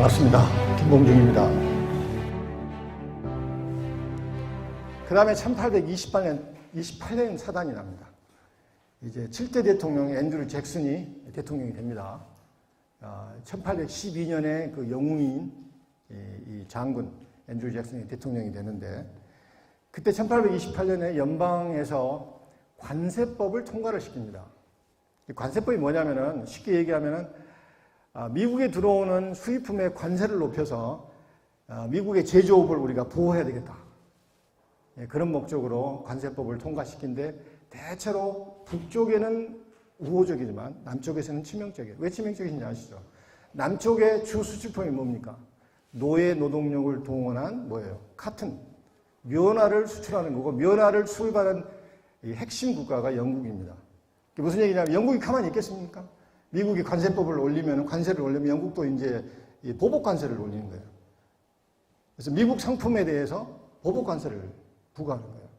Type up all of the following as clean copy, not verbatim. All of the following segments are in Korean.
반갑습니다. 김봉중입니다. 그 다음에 1828년 사단이 납니다. 이제 7대 대통령 앤드류 잭슨이 대통령이 됩니다. 1812년에 그 영웅인 이 장군 앤드류 잭슨이 대통령이 되는데, 그때 1828년에 연방에서 관세법을 통과를 시킵니다. 이 관세법이 뭐냐면은, 쉽게 얘기하면은 미국에 들어오는 수입품의 관세를 높여서 미국의 제조업을 우리가 보호해야 되겠다. 그런 목적으로 관세법을 통과시킨데, 대체로 북쪽에는 우호적이지만 남쪽에서는 치명적이에요. 왜 치명적인지 아시죠? 남쪽의 주 수출품이 뭡니까? 노예 노동력을 동원한 뭐예요? 카튼, 면화를 수출하는 거고, 면화를 수입하는 이 핵심 국가가 영국입니다. 이게 무슨 얘기냐면, 영국이 가만히 있겠습니까? 미국이 관세법을 올리면, 관세를 올리면 영국도 이제 보복 관세를 올리는 거예요. 그래서 미국 상품에 대해서 보복 관세를 부과하는 거예요.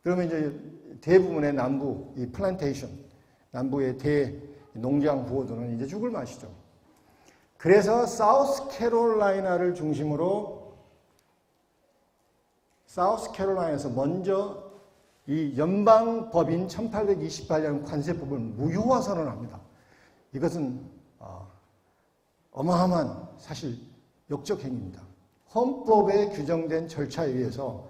그러면 이제 대부분의 남부, 이 플랜테이션, 남부의 대농장 부호들은 이제 죽을 맛이죠. 그래서 사우스캐롤라이나를 중심으로, 사우스캐롤라이나에서 먼저 이 연방법인 1828년 관세법을 무효화 선언합니다. 이것은 어마어마한 사실 역적 행위입니다. 헌법에 규정된 절차에 의해서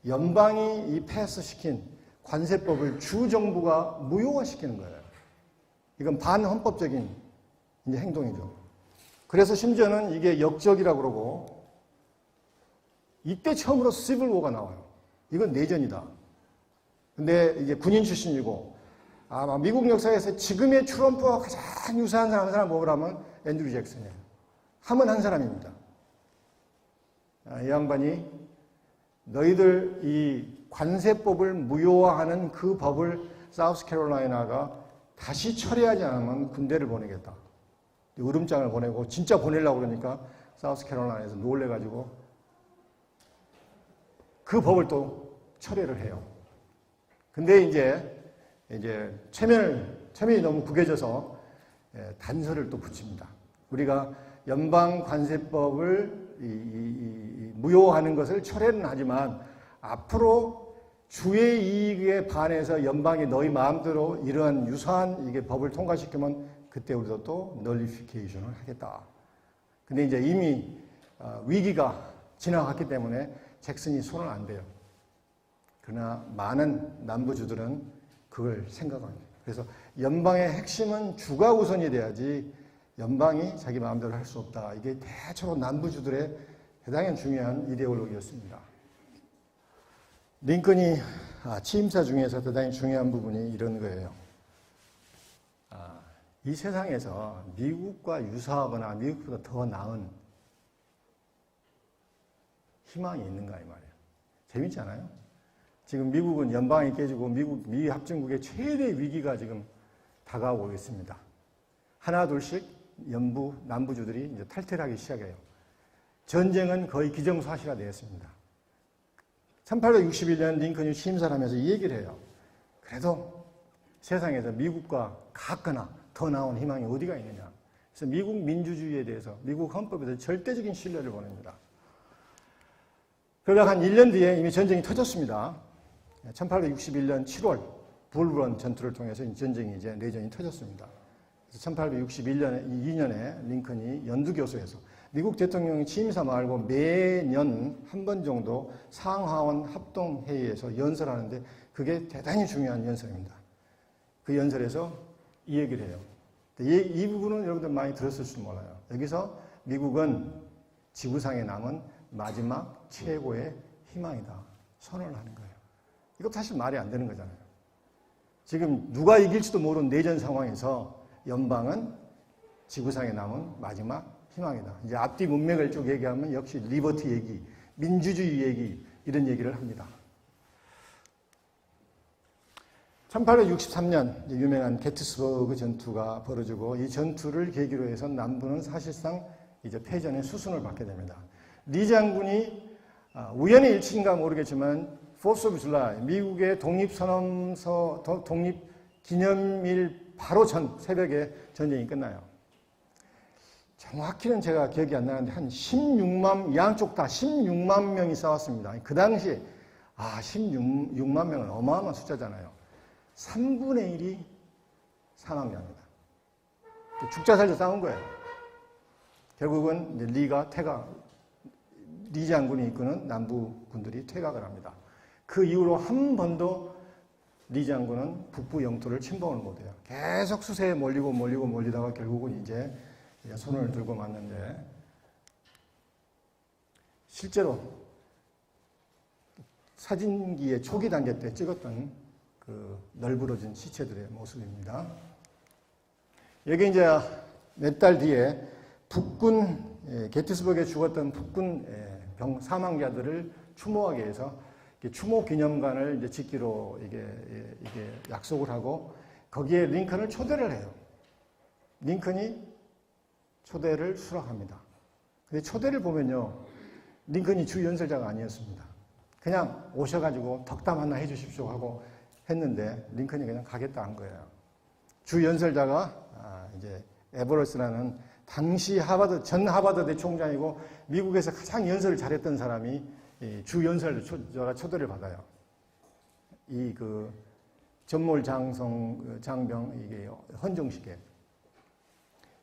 연방이 이 패스시킨 관세법을 주정부가 무효화시키는 거예요. 이건 반헌법적인 이제 행동이죠. 그래서 심지어는 이게 역적이라고 그러고, 이때 처음으로 시빌워가 나와요. 이건 내전이다. 근데 이게 군인 출신이고, 아마 미국 역사에서 지금의 트럼프와 가장 유사한 사람 뽑으라면 앤드류 잭슨이에요. 하면 한 사람입니다. 이 양반이 너희들 이 관세법을 무효화하는 그 법을 사우스캐롤라이나가 다시 철회하지 않으면 군대를 보내겠다. 으름장을 보내고, 진짜 보내려고 그러니까 사우스캐롤라이나에서 놀래가지고 그 법을 또 철회를 해요. 근데 이제 체면이 너무 구겨져서 단서를 또 붙입니다. 우리가 연방 관세법을 무효화하는 것을 철회는 하지만, 앞으로 주의 이익에 반해서 연방이 너희 마음대로 이러한 유사한 이게 법을 통과시키면 그때 우리도 또 널리피케이션을 하겠다. 근데 이제 이미 위기가 지나갔기 때문에 잭슨이 손을 안 대요. 그러나 많은 남부주들은 그걸 생각합니다. 그래서 연방의 핵심은 주가 우선이 돼야지 연방이 자기 마음대로 할 수 없다. 이게 대체로 남부주들의 대단히 중요한 이데올로기였습니다. 링컨이 취임사 중에서 대단히 중요한 부분이 이런 거예요. 이 세상에서 미국과 유사하거나 미국보다 더 나은 희망이 있는가 이 말이에요. 재밌지 않아요? 지금 미국은 연방이 깨지고 미 합중국의 최대 위기가 지금 다가오고 있습니다. 하나 둘씩 남부주들이 이제 탈퇴를 하기 시작해요. 전쟁은 거의 기정사실화되었습니다. 1861년 링컨이 취임사를 하면서 이 얘기를 해요. 그래도 세상에서 미국과 같거나 더 나은 희망이 어디가 있느냐. 그래서 미국 민주주의에 대해서, 미국 헌법에 대해서 절대적인 신뢰를 보냅니다. 그러다가 한 1년 뒤에 이미 전쟁이 터졌습니다. 1861년 7월 불런 전투를 통해서 전쟁이 이제 내전이 터졌습니다. 그래서 1861년에 링컨이 연두교수에서, 미국 대통령이 취임사 말고 매년 한 번 정도 상하원 합동회의에서 연설하는데, 그게 대단히 중요한 연설입니다. 그 연설에서 이 얘기를 해요. 이 부분은 여러분들 많이 들었을지 몰라요. 여기서 미국은 지구상에 남은 마지막 최고의 희망이다 선언을 하는 거예요. 이거 사실 말이 안 되는 거잖아요. 지금 누가 이길지도 모르는 내전 상황에서 연방은 지구상에 남은 마지막 희망이다. 이제 앞뒤 문맥을 쭉 얘기하면 역시 리버티 얘기, 민주주의 얘기, 이런 얘기를 합니다. 1863년 유명한 게티스버그 전투가 벌어지고, 이 전투를 계기로 해서 남부는 사실상 이제 패전의 수순을 받게 됩니다. 리 장군이 우연의 일치인가 모르겠지만 4th of July, 미국의 독립선언서, 독립기념일 바로 전 새벽에 전쟁이 끝나요. 정확히는 제가 기억이 안 나는데 한 16만, 양쪽 다 16만 명이 싸웠습니다. 그 당시 16만 명은 어마어마한 숫자잖아요. 3분의 1이 사망자입니다. 죽자 살자 싸운 거예요. 결국은 리 장군이 이끄는 남부군들이 퇴각을 합니다. 그 이후로 한 번도 리 장군은 북부 영토를 침범을 못해요. 계속 수세에 몰리다가 결국은 이제 손을 들고 맞는데, 실제로 사진기의 초기 단계 때 찍었던 그 널브러진 시체들의 모습입니다. 여기 이제 몇 달 뒤에 북군, 게티스버그에 죽었던 북군 사망자들을 추모하기 위해서 추모 기념관을 이제 짓기로 이게 약속을 하고 거기에 링컨을 초대를 해요. 링컨이 초대를 수락합니다. 근데 초대를 보면요, 링컨이 주 연설자가 아니었습니다. 그냥 오셔가지고 덕담 하나 해주십시오 하고 했는데 링컨이 그냥 가겠다 한 거예요. 주 연설자가 이제 에버러스라는 당시 전 하버드대 총장이고 미국에서 가장 연설을 잘했던 사람이 주 연설자가 초대를 받아요. 전몰 장병 이게 헌정식에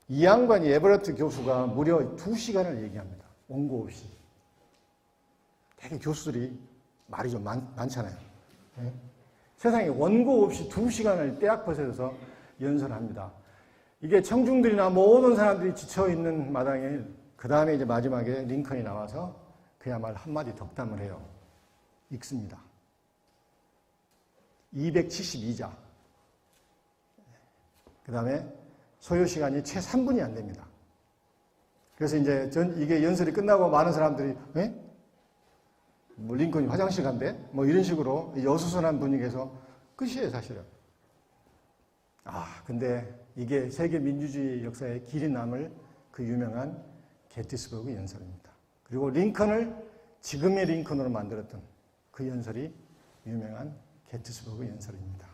이 양반이 에버러트 교수가 무려 2시간을 얘기합니다. 원고 없이. 되게 교수들이 말이 좀 많잖아요. 네? 세상에 원고 없이 2시간을 떼약벗어서 연설합니다. 이게 청중들이나 모든 사람들이 지쳐있는 마당에 그 다음에 이제 마지막에 링컨이 나와서 그야말로 한마디 덕담을 해요. 읽습니다. 272자. 그 다음에 소요 시간이 채 3분이 안 됩니다. 그래서 이제 이게 연설이 끝나고 많은 사람들이 뭐 링컨이 화장실 간대? 뭐 이런 식으로 여수선한 분위기에서 끝이에요, 사실은. 근데 이게 세계 민주주의 역사에 길이 남을 그 유명한 게티스버그 연설입니다. 그리고 링컨을 지금의 링컨으로 만들었던 그 연설이 유명한 게티스버그 연설입니다.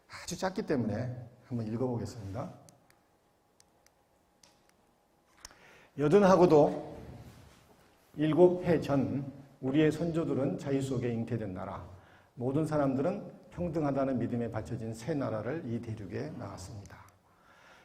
아주 짧기 때문에 한번 읽어보겠습니다. 여든하고도 7해 전 우리의 선조들은 자유 속에 잉태된 나라, 모든 사람들은 평등하다는 믿음에 받쳐진 새 나라를 이 대륙에 낳았습니다.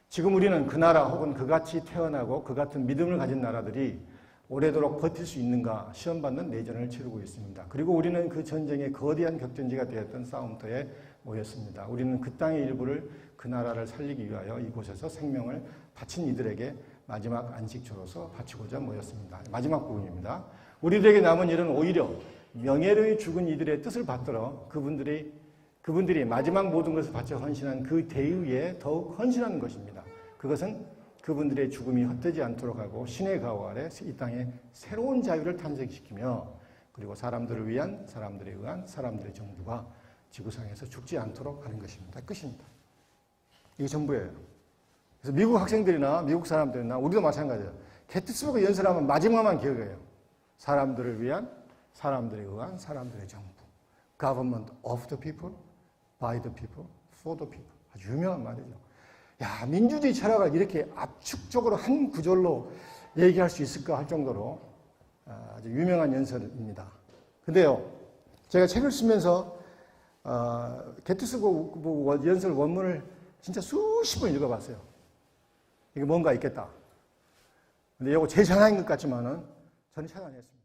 지금 우리는 그 나라 혹은 그같이 태어나고 그 같은 믿음을 가진 나라들이 오래도록 버틸 수 있는가 시험받는 내전을 치르고 있습니다. 그리고 우리는 그 전쟁의 거대한 격전지가 되었던 싸움터에 모였습니다. 우리는 그 땅의 일부를 그 나라를 살리기 위하여 이곳에서 생명을 바친 이들에게 마지막 안식처로서 바치고자 모였습니다. 마지막 부분입니다. 우리들에게 남은 일은 오히려 명예로이 죽은 이들의 뜻을 받들어 그분들이 마지막 모든 것을 바쳐 헌신한 그 대의에 더욱 헌신하는 것입니다. 그것은 그분들의 죽음이 헛되지 않도록 하고 신의 가호 아래 이 땅에 새로운 자유를 탄생시키며 그리고 사람들을 위한, 사람들에 의한, 사람들의 정부가 지구상에서 죽지 않도록 하는 것입니다. 끝입니다. 이게 전부예요. 그래서 미국 학생들이나 미국 사람들이나 우리도 마찬가지예요. 게티스버그 연설하면 마지막만 기억해요. 사람들을 위한, 사람들에 의한, 사람들의 정부. Government of the people, by the people, for the people. 아주 유명한 말이죠. 야, 민주주의 철학을 이렇게 압축적으로 한 구절로 얘기할 수 있을까 할 정도로 아주 유명한 연설입니다. 근데요, 제가 책을 쓰면서 게티스버그 연설 원문을 진짜 수십 번 읽어봤어요. 이게 뭔가 있겠다. 근데 이거 제 자랑인 것 같지만은 저는 찾아냈습니다.